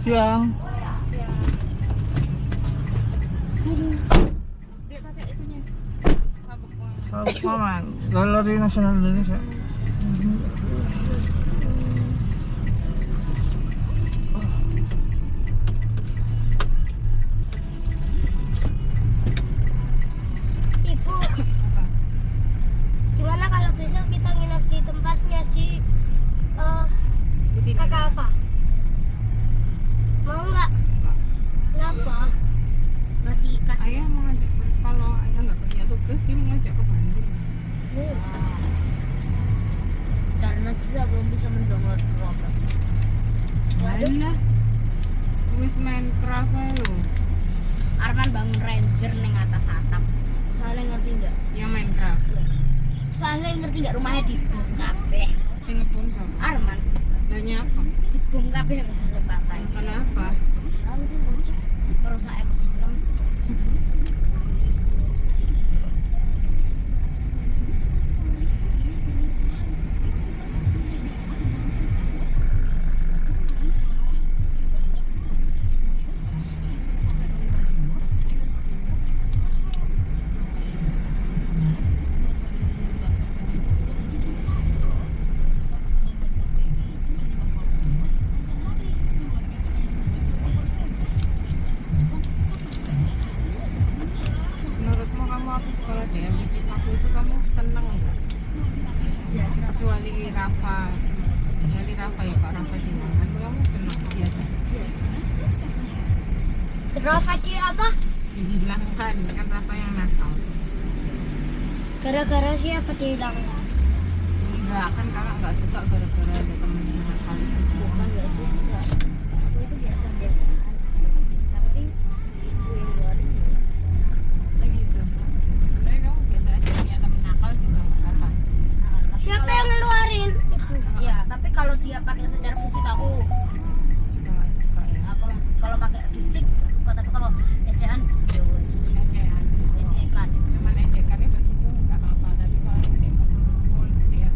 Siang. Dia pakai itunya. Sabuk Paman, Galeri Nasional Indonesia. Ibu, gimana kalau besok kita nginep di tempatnya si Putih Kakak Ava? Mau nggak? Kenapa? Masih kasih. Ayah mau ngajak kalau ayah nggak punya tugas dia mau ngajak ke Bandung. Karena kita belum bisa mendownload Roblox. Alah. Wis Minecraft ae lho. Arman bangun ranger neng atas atap. Soalnya ngerti nggak? Yang Minecraft. Soalnya ngerti nggak rumahnya dibom kabeh. Sing ngepon sama. Arman Banyak apa? dibom kabeh habis selesai pantai. Kenapa? Lalu sih bocah merusak ekosistem. Menurutmu kamu habis sekolah DMP 1 itu kamu seneng nggak? Biasa. Kecuali Rafa. Kecuali Rafa ya Pak Rafa di mana? Kamu seneng biasa. Biasa. Terus tadi apa? Dihilangkan kan Rafa yang nakal. Gara-gara siapa dihilangkan? Enggak, kan kakak nggak suka gara-gara ada temen yang nakal. Bukan nggak suka. Aku itu biasa-biasa aja. Tapi ibu yang luarin. Nah gitu. Sebenarnya kamu biasa aja punya temen nakal juga nggak apa-apa. Siapa yang ngeluarin? Itu. Ya, tapi kalau dia pakai secara fisik aku Juga nggak suka ya. kalau pakai fisik suka, tapi kalau ecehan ya wes. Ecehan. Ecekan. Cuman ejekannya bagiku nggak apa-apa. Tapi kalau dia ngumpul dia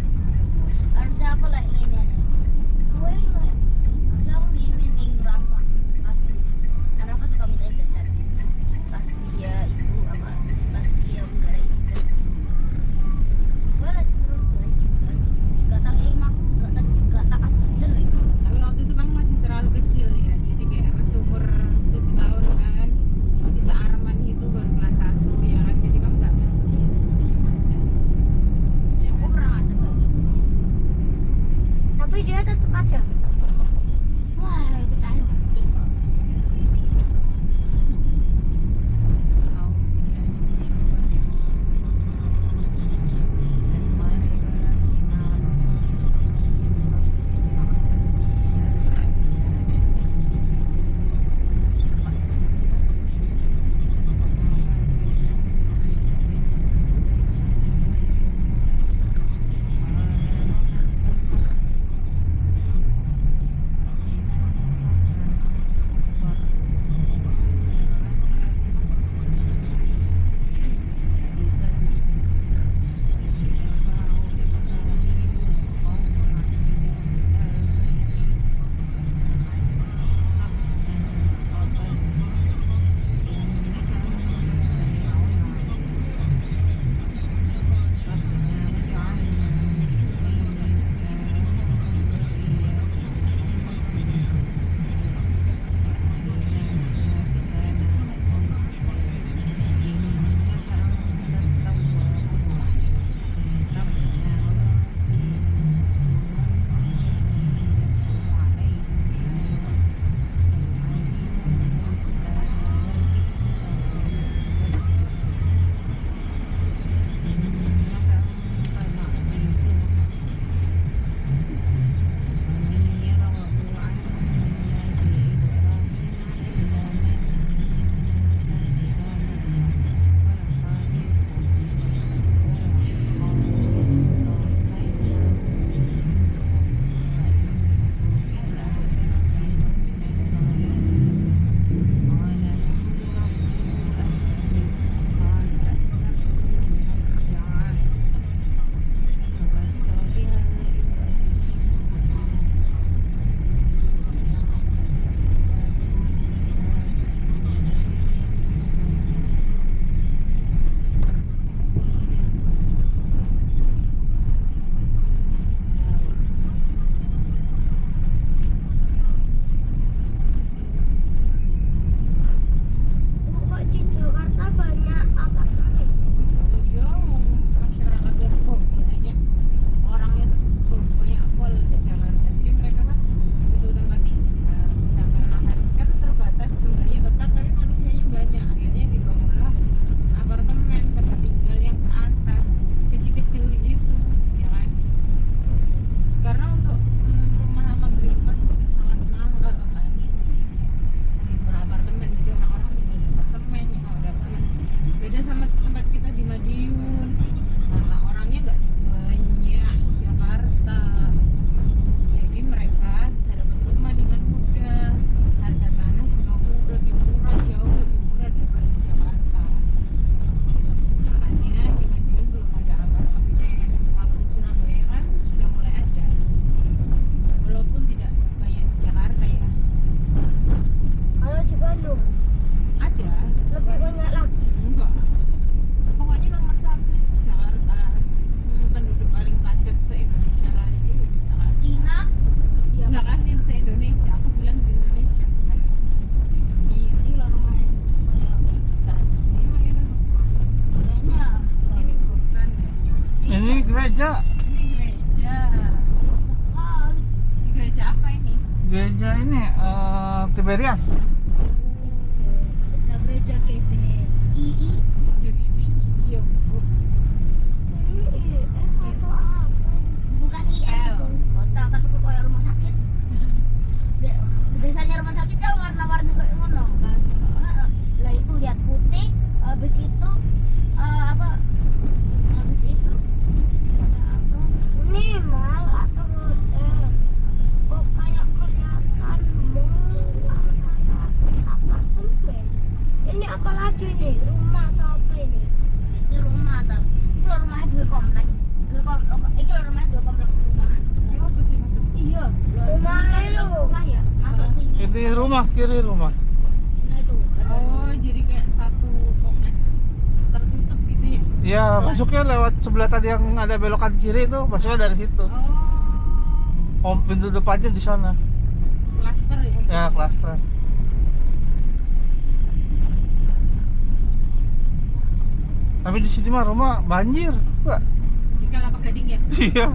Harusnya aku lah ini. Gue lah Tiberias. Nah, gereja GBII. Iya, Bu. Foto apa? Bukan IL. Kota tapi kok kayak rumah sakit. Biasanya rumah sakit kan warna-warni kayak ngono. Heeh. Lah itu lihat putih, habis itu apa? Habis itu apa? Ini mal atau hotel? Kok kayak kelihatan mall apartemen? Ini apa lagi nih? Rumah atau apa ini? Itu rumah tapi itu rumahnya dua kompleks. Itu rumahnya dua kompleks perumahan. Ini apa sih maksudnya? Iya, rumah itu rumah ya. Masuk sini. Ini rumah, kiri rumah. Nah itu. Oh, jadi kayak satu kompleks tertutup gitu ya? Ya, masuknya lewat sebelah tadi yang ada belokan kiri itu, masuknya dari situ. Oh, Pintu depannya di sana. klaster ya? Ya, klaster. Tapi di sini mah rumah banjir, Pak. Di Kelapa Gading ya? Iya.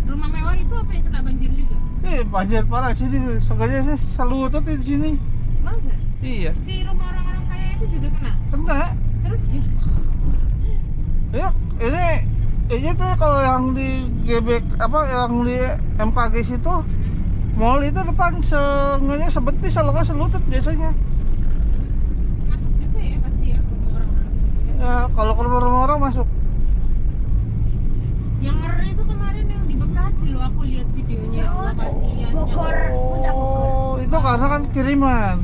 Rumah mewah itu apa yang kena banjir juga? Banjir parah sini. Sengaja saya selutut di sini. Masa? Iya. Si rumah orang-orang kaya itu juga kena? Kena. Terus gimana? Ya, ini tuh kalau yang di GBK apa yang di MKG situ, mall itu depan sengaja sebetis kalau nggak selutut biasanya. Masuk juga ya pasti ya rumah orang-orang. Ya, kalau ke rumah orang masuk. Yang ngeri itu kemarin yang di Bekasi loh, aku lihat videonya. Ya Allah, kasihan. Bogor, puncak Bogor. Oh, itu karena kan kiriman.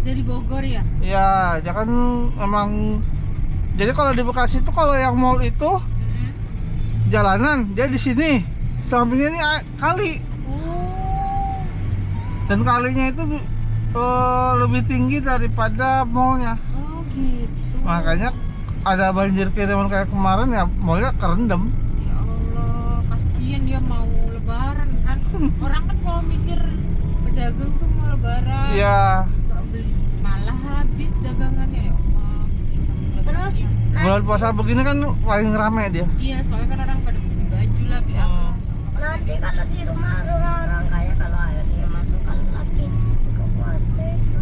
Dari Bogor ya? Ya, dia kan emang. Jadi kalau di Bekasi itu kalau yang mall itu jalanan, dia di sini. Sampingnya ini kali. Oh, Dan kalinya itu lebih tinggi daripada mallnya. oh gitu. Makanya ada banjir kiriman kayak kemarin ya, mallnya kerendam. Ya Allah, kasihan dia mau lebaran kan. Orang kan kalau mikir pedagang tuh mau lebaran. Iya. Nggak beli, malah habis dagangannya ya Allah. Terus Bulan puasa begini kan paling rame dia. Iya, soalnya kan orang pada beli baju lah, beli apa. nanti kalau di rumah orang kaya kalau airnya masuk kalau lagi buka puasa itu.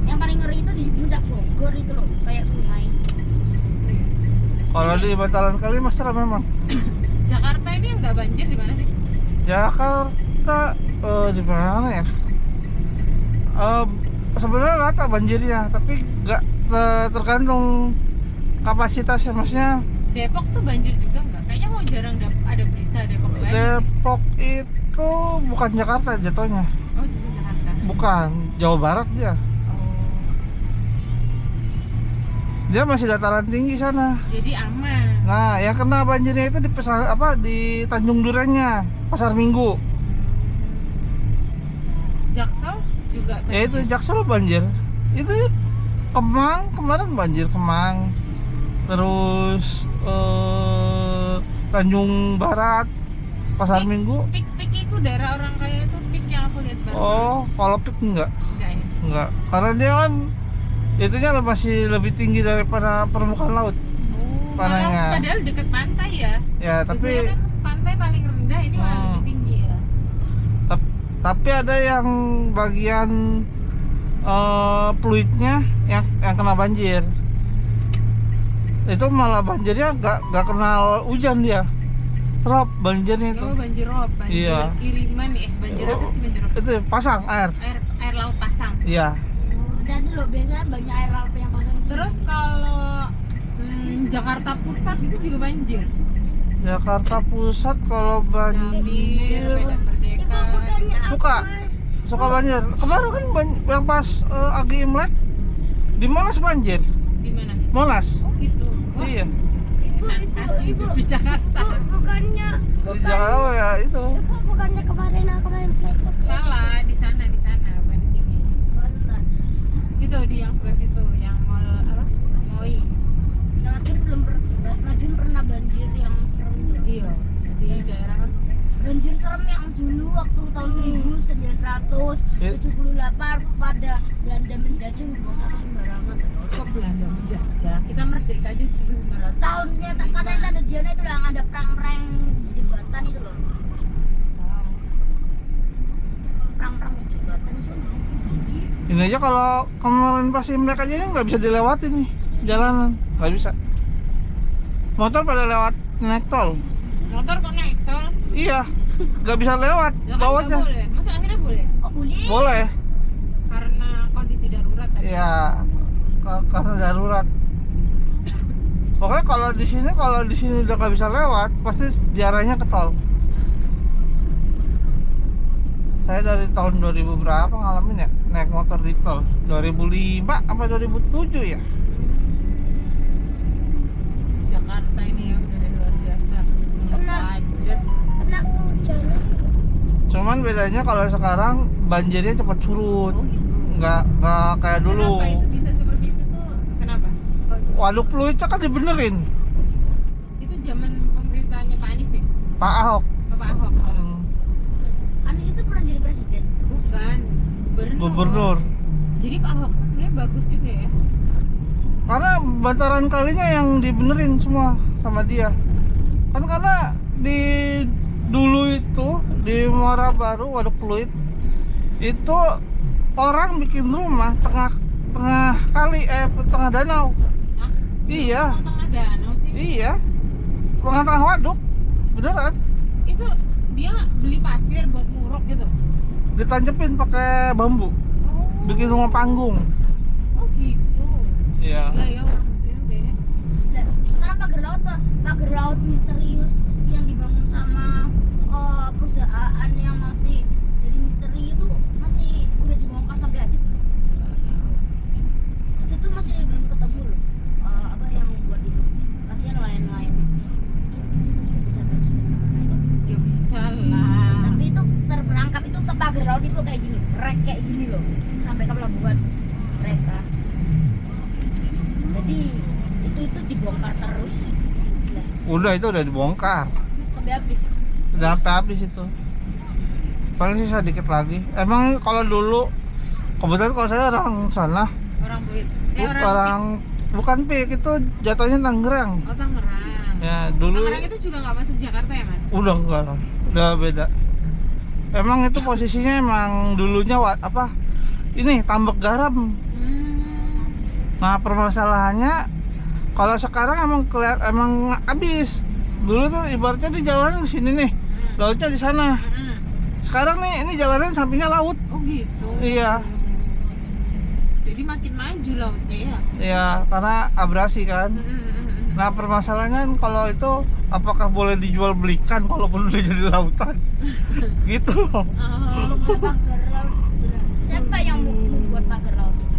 Yang paling ngeri itu di puncak Bogor itu loh, kayak sungai. Kalau di Bantaran Kali mas serem memang. Jakarta ini yang nggak banjir di mana sih? Jakarta di mana ya? Sebenarnya rata banjirnya, tapi nggak tergantung kapasitasnya, maksudnya. Depok tuh banjir juga nggak? Kayaknya mau jarang ada berita Depok banjir. Depok itu bukan Jakarta jatuhnya, Oh, juga Jakarta. bukan Jawa Barat dia. Oh, Dia masih dataran tinggi sana. jadi aman. Nah, yang kena banjirnya itu di Tanjung Durennya, Pasar Minggu. Jaksel juga banjir. Ya itu Jaksel banjir. Itu Kemang kemarin banjir Kemang. Terus Tanjung Barat, Pasar Minggu. Pik itu daerah orang kaya itu pik yang aku lihat baru. Oh, kalau pik enggak. Enggak ya? Enggak. Karena dia kan itunya masih lebih tinggi daripada permukaan laut. Oh, Panahnya. malah padahal dekat pantai ya. Ya, tapi Biasanya kan pantai paling rendah, ini malah lebih tinggi ya. tapi ada yang bagian fluidnya yang kena banjir. Itu malah banjirnya gak kenal hujan dia. Rob banjirnya itu. Oh, banjir rob, banjir Iya. kiriman ya. Banjir apa sih banjir rob? Itu pasang air. Air laut pasang. Iya. Hati-hati loh, biasanya banyak air laut yang pasang. Terus kalau Jakarta Pusat itu juga banjir. Jakarta Pusat kalau Gambir, banjir Medan Merdeka. Itu bukannya suka banjir. Kemarin kan yang pas Agi Imlek di Monas banjir. Di mana? Monas. Oh gitu. Wah, Iya. menantang hidup di Jakarta. bukannya Di Jakarta ya itu. bukannya kemarin playbook Salah, di sana bukan di sini. Itu di yang sebelah situ, yang mall apa? Moi. Nadine pernah banjir yang serem loh. Iya, di daerah kan. Banjir serem yang dulu waktu tahun 1978 pada Belanda menjajah nggak usah sembarangan. Kok Belanda menjajah? Kita merdeka aja 1900. Tahunnya katanya tanda Diana itu yang ada perang-perang di jembatan itu loh. Wow. Perang-perang di jembatan itu Ini aja kalau kemarin pas Imlek aja ini nggak bisa dilewatin nih jalanan, nggak bisa. Motor pada lewat naik tol. Motor kok naik tol? Iya, nggak bisa lewat Ya kan nggak bawahnya. boleh. Masa akhirnya boleh? Oh boleh. Boleh. Karena kondisi darurat tadi. Iya, karena darurat. Pokoknya kalau di sini udah nggak bisa lewat, pasti diarahnya ke tol. Saya dari tahun 2000 berapa ngalamin ya naik motor di tol? 2005 apa 2007 ya? Jakarta ini ya udah luar biasa. Benar. Padat. Kena hujan. Cuman bedanya kalau sekarang banjirnya cepat surut, Oh gitu. nggak kayak dulu. Kenapa itu bisa seperti itu tuh? Kenapa? Oh, itu. Waduk Pluitnya kan dibenerin, Itu zaman pemerintahnya Pak Anies ya? Pak Ahok. Oh, Pak Ahok. Oh. Anies itu pernah jadi presiden. Bukan, Gubernur. Jadi Pak Ahok tuh sebenarnya bagus juga ya. Karena bantaran kalinya yang dibenerin semua sama dia. Kan karena di dulu itu di Muara Baru Waduk Pluit itu orang bikin rumah tengah kali tengah danau. Hah? Iya. Oh, tengah danau sih. Iya. Tengah waduk. Beneran. Itu dia beli pasir buat nguruk gitu. Ditancepin pakai bambu. Oh. Bikin rumah panggung. Oh gitu. Iya. Lah ya orang itu ya deh. Lah, sekarang pagar laut misterius yang dibangun sama perusahaan yang masih jadi misteri itu masih udah dibongkar sampai habis. Itu tuh masih belum ketemu loh. Apa yang buat itu? Kasihan nelayan-nelayan. Nggak bisa pergi kemana-mana itu. Ya bisa lah. Tapi itu terperangkap itu ke pagar laut itu kayak gini, rek kayak gini loh, sampai ke pelabuhan mereka. Jadi itu dibongkar terus. Lah, Udah itu udah dibongkar. sampai habis. Udah sampai habis itu. Paling sisa dikit lagi. Emang kalau dulu kebetulan kalau saya orang sana, Orang Pluit. orang bukan Pik, itu jatuhnya Tangerang. Oh Tangerang. Ya dulu Tangerang itu juga nggak masuk Jakarta ya Mas? udah enggak lah, udah beda. Emang itu posisinya emang dulunya ini tambak garam. Nah permasalahannya kalau sekarang emang habis. Dulu tuh ibaratnya di jalanan di sini nih, lautnya di sana. Sekarang nih ini jalanan sampingnya laut. Oh gitu. Iya. Jadi makin maju lautnya ya. Ya karena abrasi kan. Nah permasalahannya kalau itu apakah boleh dijual belikan walaupun udah jadi lautan? Gitu loh. Oh. Pagar laut. Siapa yang mau buat pagar laut itu?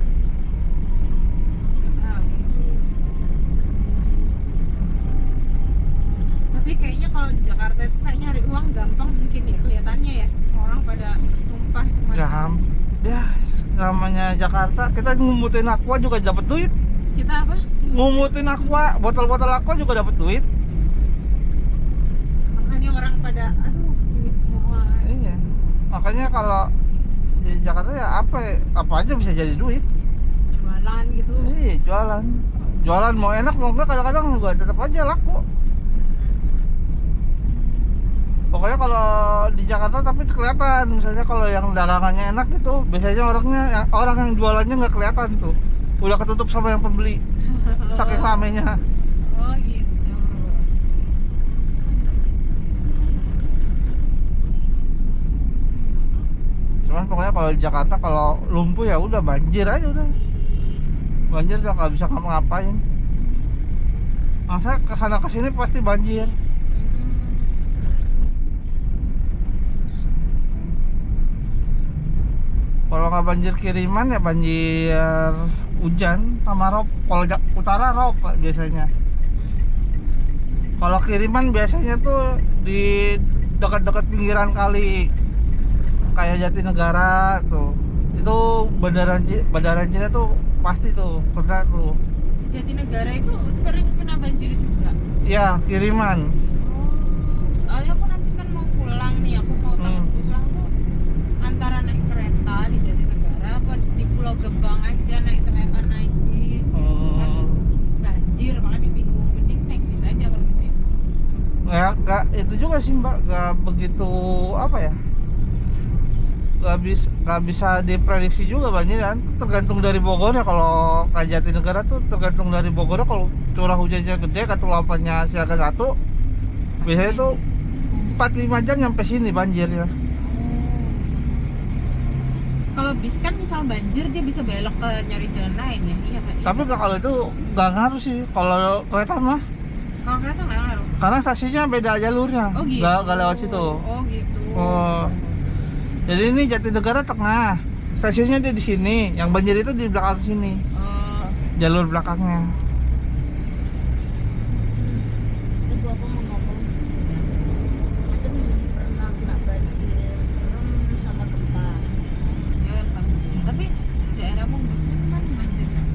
Tapi kayaknya kalau di Jakarta itu kayak nyari uang gampang mungkin ya kelihatannya ya. Orang pada tumpah semua. Ya namanya Jakarta, kita ngumutin aqua juga dapat duit. Kita apa? Ngumutin aqua, botol-botol aqua juga dapat duit. Makanya orang pada aduh kesini semua. Iya. Makanya kalau di Jakarta ya apa aja bisa jadi duit. Jualan gitu. Iya, jualan mau enak mau enggak kadang-kadang juga tetap aja laku. Pokoknya kalau di Jakarta tapi kelihatan, misalnya kalau yang dagangannya enak gitu, biasanya orang yang jualannya nggak kelihatan tuh, udah ketutup sama yang pembeli, saking ramenya. Oh gitu. Cuman pokoknya kalau di Jakarta kalau lumpuh ya udah banjir aja udah, banjir udah nggak bisa ngapa-ngapain. Masa kesana kesini pasti banjir. Kalau nggak banjir kiriman ya banjir hujan sama rob. Kalau utara rob biasanya. Kalau kiriman biasanya tuh di dekat-dekat pinggiran kali, kayak Jatinegara tuh. Itu bandaran Cina tuh pasti tuh kena tuh. Jatinegara itu sering kena banjir juga. Ya kiriman. Oh, soalnya aku nanti kan mau pulang nih, aku mau pulang tuh antara naik kereta di Jatinegara apa di Pulau Gebang aja naik kereta naik bis kan banjir makanya bingung mending naik bis aja kalau gitu ya. Ya nggak itu juga sih Mbak, nggak begitu apa ya. nggak bisa diprediksi juga banjir kan, tergantung dari Bogornya. Kalau ke Jatinegara tuh tergantung dari Bogornya. Kalau curah hujannya gede, katulampannya siaga 1, biasanya tuh 4-5 jam nyampe sini banjirnya. Kalau bis kan misal banjir dia bisa belok ke nyari jalan lain ya. Iya kan. Tapi kalau itu nggak ngaruh sih kalau kereta mah, kalau kereta nggak ngaruh. karena stasiunnya beda jalurnya, Oh gitu. nggak lewat situ. Oh gitu. Oh. Jadi ini Jatinegara tengah, stasiunnya dia di sini, yang banjir itu di belakang sini, Oh. jalur belakangnya. Ibu aku mau ngomong, itu belum pernah kena banjir serem sama gempa. Ya, tapi daerah Munggut itu kan banjir kan?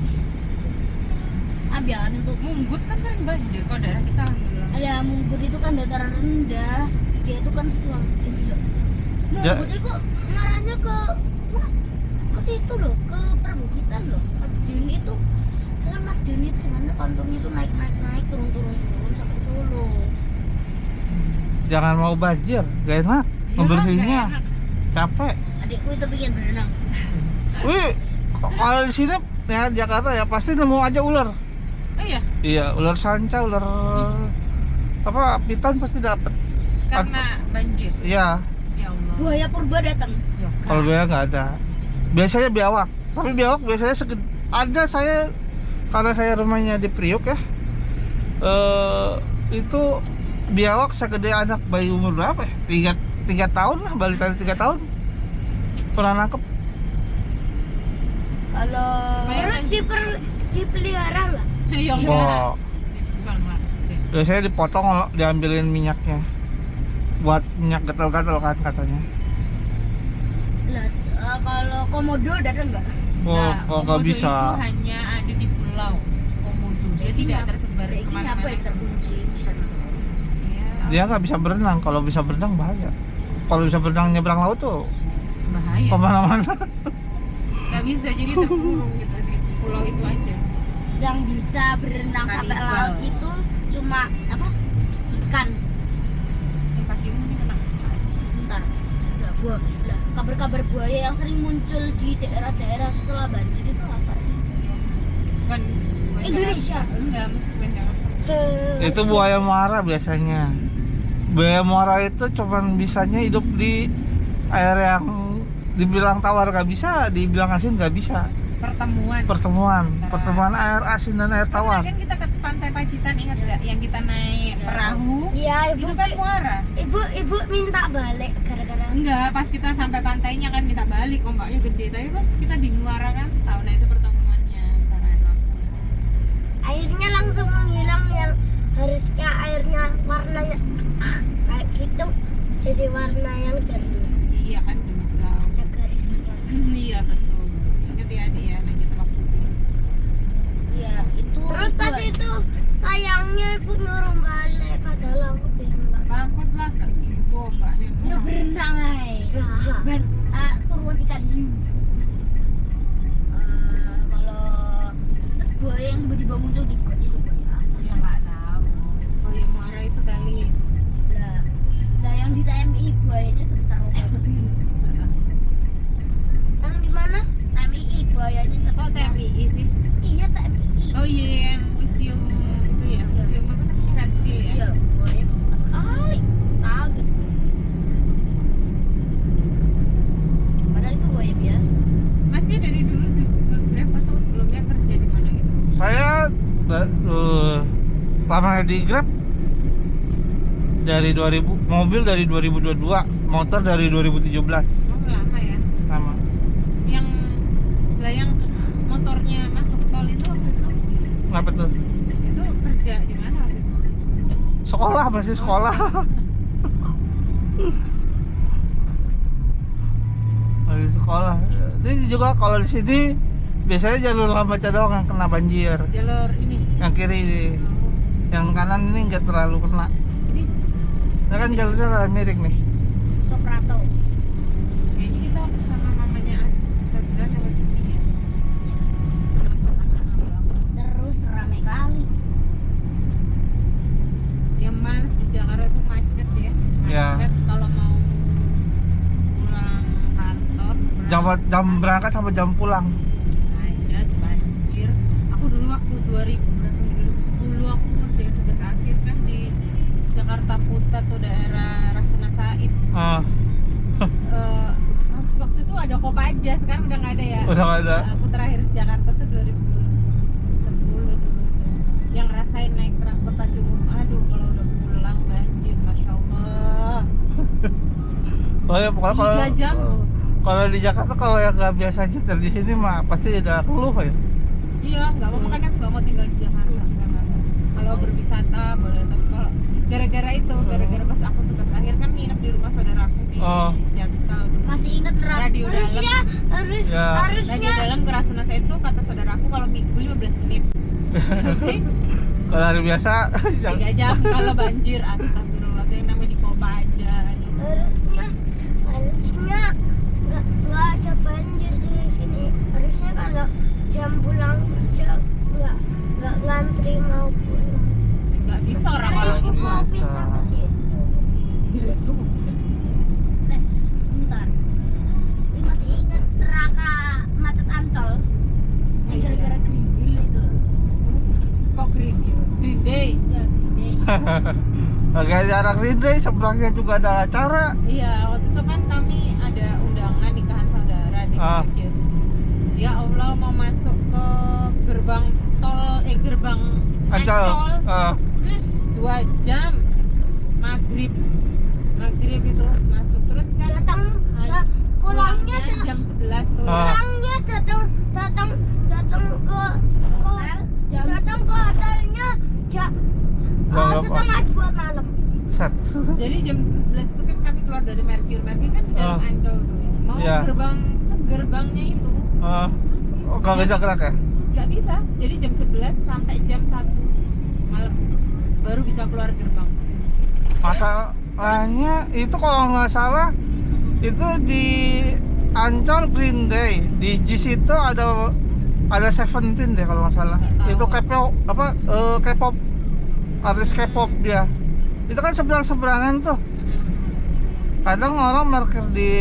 Biarin tuh. Munggut kan sering banjir, kok daerah kita alhamdulillah. Ada Munggut itu kan dataran rendah, dia itu kan selalu Munggut itu ngarahnya ke situ loh, ke perbukitan loh. Madiun itu kan Madiun itu sebenarnya kantornya itu naik turun sampai Solo. Jangan mau banjir, gak enak, Iya, membersihnya nggak enak. capek. Adikku itu bikin berenang. Wih, kalau di sini ya Jakarta ya pasti nemu aja ular. Oh iya, Iya, ular sanca, ular apa piton pasti dapat. karena banjir. Iya, Ya Allah. Buaya purba datang. Ya, Kak. kalau biawak nggak ada. Biasanya biawak, tapi biawak biasanya ada. Saya karena saya rumahnya di Priuk ya, itu biawak segede anak bayi umur berapa ya? 3 tahun lah, balita 3 tahun pernah nangkep. Kalau Terus dipelihara nggak? Ya Wah, enggak. Bukan, Mak. biasanya dipotong, diambilin minyaknya buat minyak gatal-gatal kan katanya. Lah, kalau komodo datang nggak? Oh, Nah, kok nggak Komodo bisa. itu hanya ada di pulau Komodo. Dia tidak tersebar Ini apa kemana-mana. yang terkunci di sana? Ya, Dia nggak bisa berenang. Kalau bisa berenang bahaya. Kalau bisa berenang nyebrang laut tuh bahaya. kemana-mana. Nggak bisa, jadi terkurung gitu di pulau itu aja. Yang bisa berenang sampai Kanibal. laut itu cuma apa? Ikan. Yang kakimu ini kena. Sebentar. Lah, kabar-kabar buaya yang sering muncul di daerah-daerah setelah banjir itu apa? Bukan Indonesia. Jakarta. Enggak, maksud bukan Jakarta. Itu buaya muara biasanya. Buaya muara itu cuman bisanya hidup di air yang dibilang tawar nggak bisa, dibilang asin nggak bisa. Pertemuan air asin dan air tawar. Kan kita ke pantai Pacitan, ingat nggak? Yang kita naik perahu. Iya, Itu kan muara. Ibu minta balik gara-gara Enggak, pas kita sampai pantainya kan minta balik, ombaknya gede. Tapi pas kita di muara kan, tahu nah itu pertemuannya antara air Lampung. airnya langsung menghilang yang harusnya airnya warnanya kayak gitu jadi warna yang jernih. Iya kan, udah masuk laut. Ada garisnya. Iya betul. Ingat ya dia, nah kita waktu itu. Iya, itu. Terus pas itu sayangnya ibu nyuruh balik padahal aku bilang enggak. Takut lah, kayak gitu ombaknya. Ya berenang aja. Ben, suruhan ikan hiu. Kalau terus buaya yang tiba-tiba muncul di got itu buaya. Ya nggak tahu. Oh ya muara itu kali. Lah yang di TMI buayanya sebesar obat. Yang di mana? TMI buayanya Oh sebesar. TMI sih. Iya TMI. Oh iya yang museum itu ya, museum apa namanya, reptil ya. Iya, buaya besar kali. Kaget. Padahal itu buaya biasa. Masnya dari dulu tuh nge-grab atau sebelumnya kerja di mana gitu? Saya lama di Grab dari 2000, mobil dari 2022, motor dari 2017. Oh lama ya. Sama. Yang lah yang motornya masuk tol itu waktu itu Kenapa tuh? itu kerja di mana waktu itu? Sekolah, masih sekolah. Masih sekolah. Ini juga kalau di sini biasanya jalur Lambaca doang yang kena banjir. Jalur ini. Yang kiri, Oh, yang kanan ini nggak terlalu kena. ini Nah kan jalurnya rada miring nih. Soprato. kayaknya kita waktu sama mamanya Sabra lewat sini ya. Terus rame kali. Yang males di Jakarta itu macet ya. Ya. Macet kalau mau pulang kantor sama jam berangkat sama jam pulang. Macet, banjir. Aku dulu waktu 2010 aku ngerjain tugas akhir kan di Jakarta Pusat tuh daerah Rasuna Said. Ah, Pas waktu itu ada Kopaja, sekarang udah nggak ada ya. udah nggak ada. Aku terakhir di Jakarta tuh 2010 dulu tuh. Yang rasain naik transportasi umum, aduh kalau udah pulang banjir, masya Allah. Oh ya pokoknya kalau 3 jam. kalau di Jakarta kalau yang nggak biasa nyetir di sini mah pasti ada keluh ya. Iya, nggak mau, makanya aku nggak mau tinggal di Jakarta. Nggak. Kalau berwisata boleh, tapi kalau gara-gara itu, gara-gara pas aku tugas akhir kan nginep di rumah saudaraku di Oh. Jaksel tuh. Masih inget Radio harusnya Ya. Radio harusnya dalam ke Rasuna Said itu kata saudaraku kalau minggu 15 menit. Jadi Kalau hari biasa 3 jam kalau banjir, astagfirullah, tuh yang namanya di Kopaja. harusnya nggak ada banjir di sini. Harusnya kalau jam pulang kerja nggak ngantri mau pulang. Nggak bisa orang-orang Aku itu. mau bisa. pindah ke situ. Nek, bentar. Ini masih inget neraka macet Ancol yang gara-gara Green Hill itu. Kok Green Hill? Green Day. Ya, Green Day. lagi acara Green Day, seberangnya juga ada acara. Iya, waktu itu kan kami ada undangan nikahan saudara di Ah. parkir. Ya Allah, mau masuk ke gerbang tol, gerbang Ancol. Ancol. Ah, 2 jam. Maghrib itu masuk terus kan. Datang pulangnya jam 11 tuh. Ah. pulangnya datang ke datang ke hotelnya Jam berapa? setengah 2 malam. set. Jadi jam 11 itu kan kami keluar dari Merkur kan di dalam Ah. Ancol tuh. Mau Iya. gerbangnya itu Ah, oh, nggak bisa gerak ya? nggak bisa. Jadi jam 11 sampai jam 1 malam baru bisa keluar gerbang. Masalahnya itu kalau nggak salah itu di Ancol Green Day, di JIS itu ada Seventeen deh kalau nggak salah. Nggak tahu. Itu K-pop apa K-pop, artis K-pop dia. Itu kan seberang-seberangan tuh. Kadang orang parkir di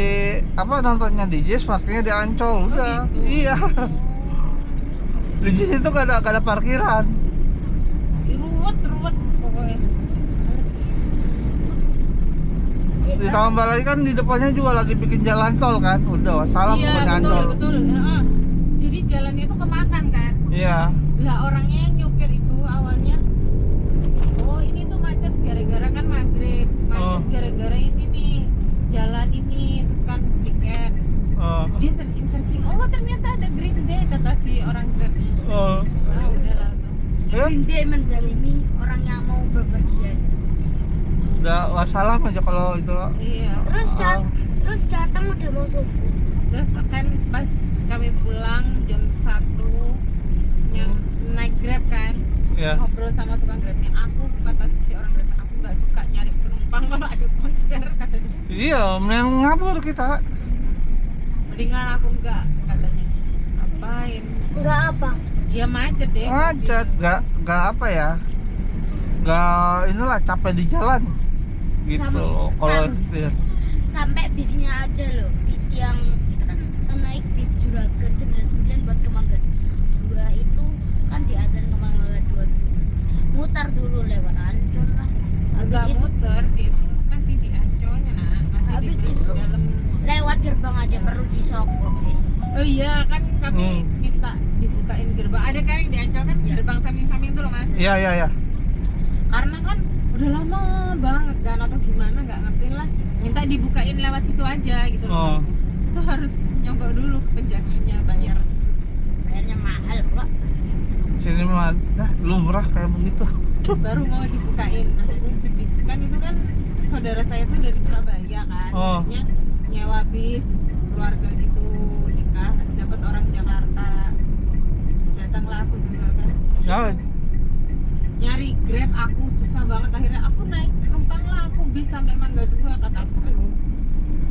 apa nontonnya di JIS, parkirnya di Ancol udah. gitu. Iya. Di JIS itu gak ada parkiran. Ruwet pokoknya. Males. Ditambah lagi kan di depannya juga lagi bikin jalan tol kan. Udah wassalam Iya, pokoknya Ancol. betul. Heeh. Jadi jalannya itu kemakan kan. Iya. Lah orangnya yang nyupir itu awalnya, oh ini tuh macet gara-gara kan maghrib, macet Oh. gara-gara ini nih jalan ini, terus kan weekend. Oh. Terus dia searching, oh ternyata ada Green Day kata si orang Grabnya. Oh. Ah udahlah tuh. Ya, Green Day menzalimi orang yang mau berpergian. udah wassalam aja kalau itu. Iya. Terus datang udah mau subuh. Terus kan pas kami pulang jam 1 yang naik Grab kan, Ya. ngobrol sama tukang Grabnya, aku kata si orang Grabnya, aku nggak suka nyari penumpang kalau ada konser kata dia. Iya, yang ngabur kita. Mendingan aku enggak katanya. Apain? Enggak apa? Ya macet deh. Macet, nggak apa ya? Nggak inilah capek di jalan. Gitu loh. Kalau nyetir. Sampai bisnya aja loh. Bis yang kita kan naik bis Juragan 99 buat ke Mangga 2 itu kan diantar ke Mangga 2 dulu. Mutar dulu lewat Ancol lah. Agak Habis itu muter gitu. Masih di Ancolnya nak, masih Habis di itu dalam. lewat gerbang aja perlu disogok. Oh iya kan kami Hmm. minta dibukain gerbang. Ada kan yang di Ancol kan Iya. gerbang samping-samping itu loh mas. Iya, iya, iya. Karena kan udah lama banget kan atau gimana nggak ngerti lah. Minta dibukain lewat situ aja gitu loh. Oh. Itu harus nyogok dulu ke penjaganya bayar. Bayarnya mahal kok. Sini mah dah lumrah kayak begitu. Baru mau dibukain. Akhirnya si bis kan itu kan saudara saya tuh dari Surabaya kan. Oh. Jadinya nyewa bis keluarga gitu nikah dapat orang Jakarta. Datanglah aku juga kan. Ya. Nyari Grab aku susah banget, akhirnya aku naik numpang lah aku bis sampai Mangga 2 kata aku kan.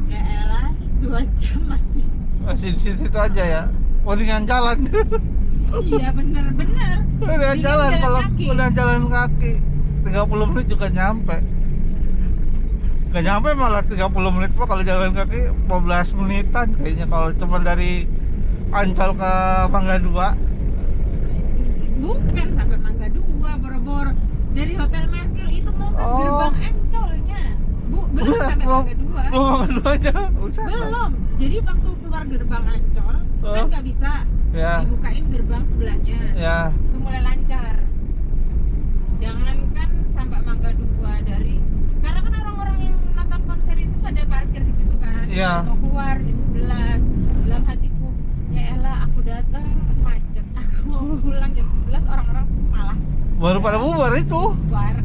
Ya elah 2 jam masih. Masih di situ aja ya. Mendingan jalan. Iya bener Udah Mendingan jalan jalan kalau kaki. udah jalan kaki 30 menit juga nyampe. Gak nyampe malah 30 menit pak kalau jalan kaki 15 menitan kayaknya kalau cuma dari Ancol ke Mangga 2. Bukan sampai Mangga 2, boro-boro dari Hotel Mercure itu mau ke Oh. gerbang Ancolnya. Belum sampai Mangga 2. Belum Mangga 2 aja. Usah. Belum. Jadi waktu keluar gerbang Ancol kan Oh. nggak bisa Ya. dibukain gerbang sebelahnya. Ya. Itu mulai lancar. Jangankan sampai Mangga 2 dari karena kan orang-orang yang nonton konser itu pada parkir di situ kan. Iya. Mau keluar jam 11. Dalam hatiku, ya elah aku datang macet. Aku mau pulang jam 11 orang-orang malah Baru pada bubar itu. keluar.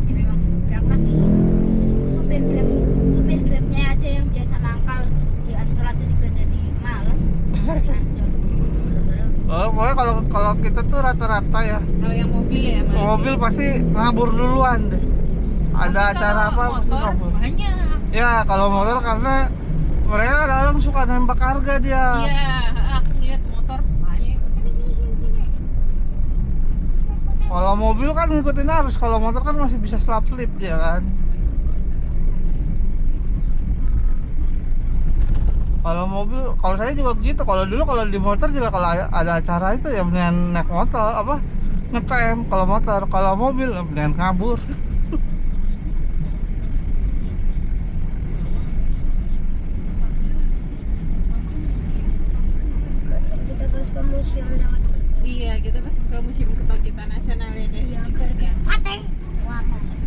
Ya memang Grab kan supir Grabnya aja yang biasa mangkal di Ancol aja juga jadi males di Ancol. Gara-gara Oh, pokoknya kalau kita tuh rata-rata ya Kalau yang mobil ya, Mas. mobil pasti ngabur duluan deh. Ada Tapi acara kalau apa pasti motor ngabur. banyak. Ya kalau motor karena mereka kadang suka nembak harga dia. Iya, aku lihat motor banyak. Sini. Kalau mobil kan ngikutin arus, kalau motor kan masih bisa slap slip dia kan. Kalau mobil, kalau saya juga begitu. Kalau dulu kalau di motor juga kalau ada acara itu ya mendingan naik motor apa nge-PM kalau motor. Kalau mobil ya mendingan kabur. kita terus ke museum lewat situ. Iya, kita pasti ke Museum Kebangkitan Nasional ya deh. Iya, gara-gara Fateh. Wah, mantap.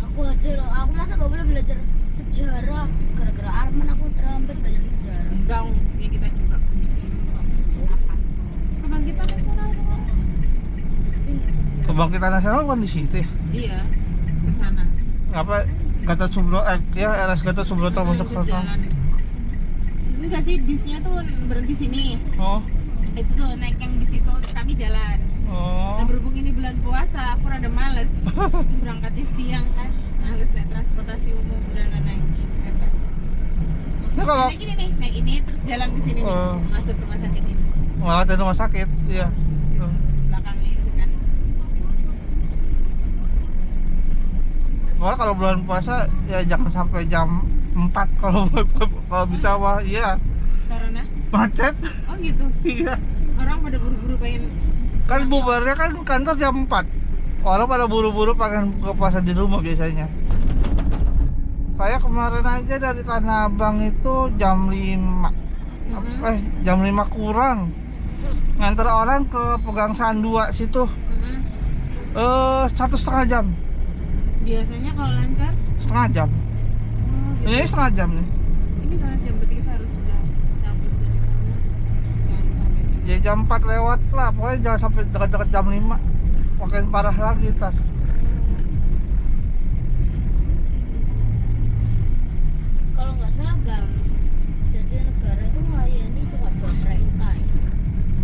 Aku aja loh, aku masa gak boleh belajar sejarah. Gara-gara Arman aku terampil belajar sejarah. Enggak, ya kita juga ke museum apa? Kebangkitan Nasional kemarin. Kebangkitan Nasional bukan di situ ya? Iya, ke sana. Apa Gatot Subroto ya RS Gatot Subroto masuk Terus ke jalan. Enggak sih, bisnya tuh berhenti sini. Oh. Itu tuh naik yang bis itu terus kami jalan. Nah Oh. berhubung ini bulan puasa, aku rada males. Terus berangkatnya siang kan, males naik transportasi umum, udah naik apa? Nah kalau Naik ini nih, naik ini terus jalan ke sini nih, Oh. masuk rumah sakit ini. ngelewatin rumah sakit, iya. Situ, belakangnya itu kan. Wah kalau bulan puasa ya jangan sampai jam 4 kalau kalau bisa wah iya Karena, macet. oh gitu. Iya. Orang pada buru-buru pengen. Kan bubarnya kan kantor jam 4. Orang pada buru-buru pengen buka puasa di rumah biasanya. Saya kemarin aja dari Tanah Abang itu jam 5. Jam 5 kurang. Nganter orang ke Pegangsaan 2 situ. 1,5 jam. Biasanya kalau lancar, Setengah jam. oh gitu. Ini setengah jam nih. Ini sangat jam, berarti kita harus sudah cabut dari sana. Jangan sampai jam. Ya jam 4 lewat lah. Pokoknya jangan sampai dekat-dekat jam 5. Makin parah lagi ntar. Kalau nggak salah jadi negara itu melayani cuma 2 kereta ya.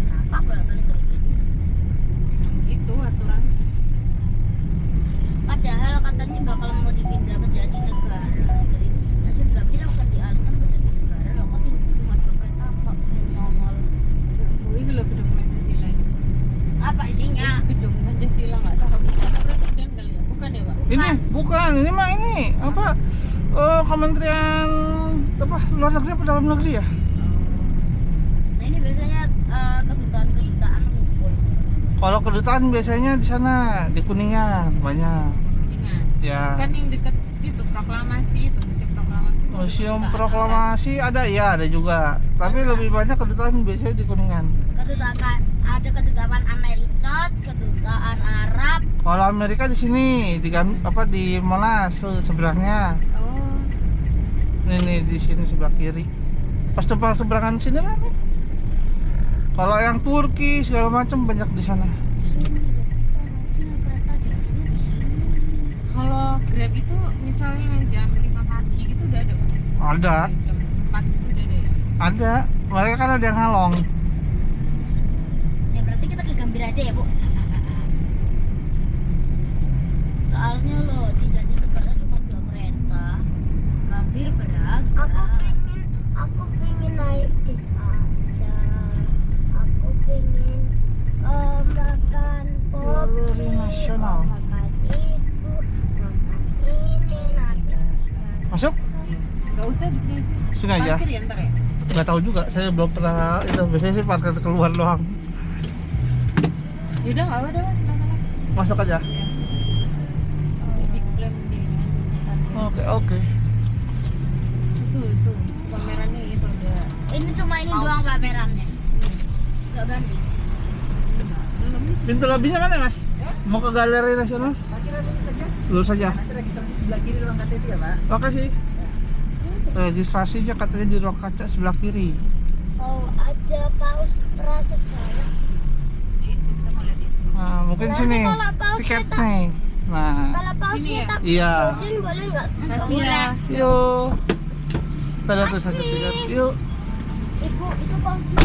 Kenapa bolak-balik kayak gitu? Itu aturan. Padahal katanya bakal mau dipindah ke Jatinegara dari stasiun Gambir akan dialihkan ke Jatinegara loh, kok cuma 2 kereta kok sing nongol. Oh, ini loh gedung Pancasila. Apa isinya? Gedung Pancasila nggak tahu kata presiden kali ya, bukan ya Pak? Ini bukan, ini mah ini apa? Kementerian apa luar negeri apa dalam negeri ya? Nah ini biasanya kedutaan ngumpul. Kalau kedutaan biasanya di sana di Kuningan banyak. Ingat. Ya. Kan yang deket itu proklamasi itu museum proklamasi. Museum Proklamasi ada ya, ada juga. Tapi lebih banyak kedutaan biasanya di Kuningan. Kedutaan ada kedutaan Amerika, kedutaan Arab. Kalau Amerika di sini di Monas seberangnya. Oh, Ini di sini sebelah kiri. Pas seberangan sini lah nih. Kalau yang Turki segala macam banyak di sana. Sini harusnya kereta harusnya di sini. kalau Grab itu misalnya jam 5 pagi gitu udah ada Pak? Ada, Jam 4 itu udah ada ya? ada. Mereka kan ada yang ngalong. Ya berarti kita ke Gambir aja ya, Bu. Soalnya loh di Jatinegara cuma 2 kereta. Gambir beragam. Aku pengen naik bis aja. Aku pengen makan Galeri Nasional. makan itu, makan ini nanti. Masuk? Gak usah di sini aja. Sini aja. Parkir ya ntar ya. Nggak tahu juga, saya belum pernah itu. Biasanya sih parkir keluar doang. Yaudah nggak ada mas, masalah. Masuk aja. Ya. Di big flame di. Oke. Itu pamerannya itu udah. Ini cuma ini Paus. doang pamerannya. Gak ganti. Belum sih. Pintu lebihnya mana Mas? Ya. Mau ke Galeri Nasional? Parkiran ini saja. Lurus saja. Nanti lagi transit sebelah kiri ruang KTT ya, Pak. Oke sih. Registrasinya katanya di ruang kaca sebelah kiri. Oh, ada paus prasejarah. Itu kita mau lihat itu. Nah, mungkin Berarti sini kalau pausnya tiketnya. Nah, Kalau pausnya Sini ya? tak Iya. putusin boleh nggak? Makasih ya. yuk. Kita lihat tuh satu tiket. Yuk. Ibu, itu pausnya.